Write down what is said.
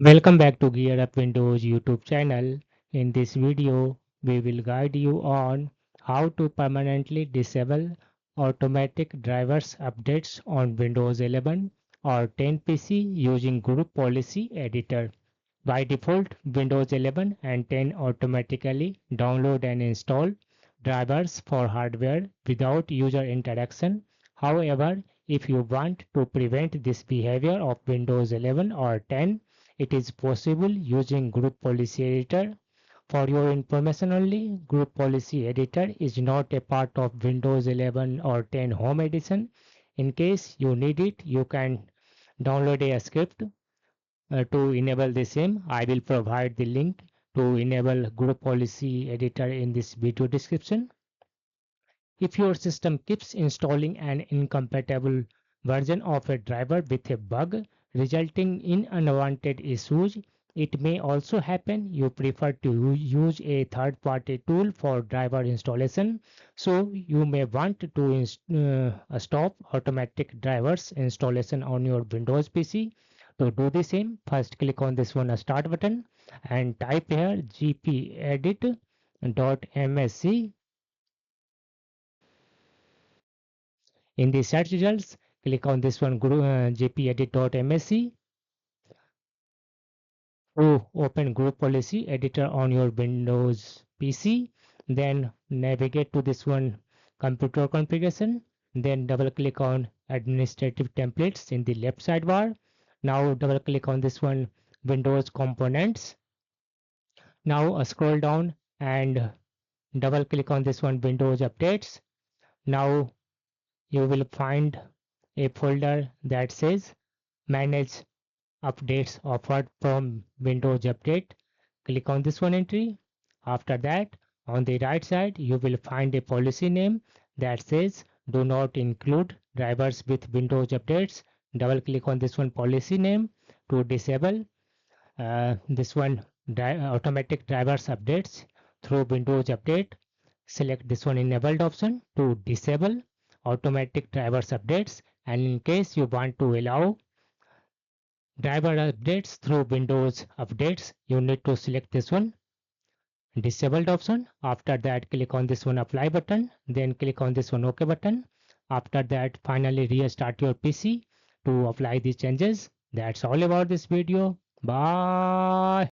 Welcome back to Gear Up Windows YouTube channel. In this video, we will guide you on how to permanently disable automatic drivers updates on Windows 11 or 10 PC using Group Policy Editor. By default, Windows 11 and 10 automatically download and install drivers for hardware without user interaction. However, if you want to prevent this behavior of Windows 11 or 10, it is possible using Group Policy Editor. For your information only, Group Policy Editor is not a part of Windows 11 or 10 Home Edition. In case you need it, you can download a script to enable the same. I will provide the link to enable Group Policy Editor in this video description. If your system keeps installing an incompatible version of a driver with a bug resulting in unwanted issues, it may also happen you prefer to use a third-party tool for driver installation, so you may want to stop automatic drivers installation on your Windows PC. To do the same, first click on this one start button and type here gpedit.msc. In the search results, click on this one gpedit.msc to open Group Policy Editor on your Windows PC. Then navigate to this one Computer Configuration. Then double click on Administrative Templates in the left sidebar. Now double click on this one Windows Components. Now scroll down and double click on this one Windows Updates. Now you will find a folder that says Manage Updates offered from Windows Update. Click on this one entry. After that, on the right side, you will find a policy name that says Do not include drivers with Windows updates. Double click on this one policy name to disable this one automatic drivers updates through Windows update. Select this one enabled option to disable automatic drivers updates, and in case you want to allow driver updates through Windows updates, you need to select this one disabled option. After that, click on this one apply button, then click on this one OK button. After that, finally restart your PC to apply these changes. That's all about this video. Bye.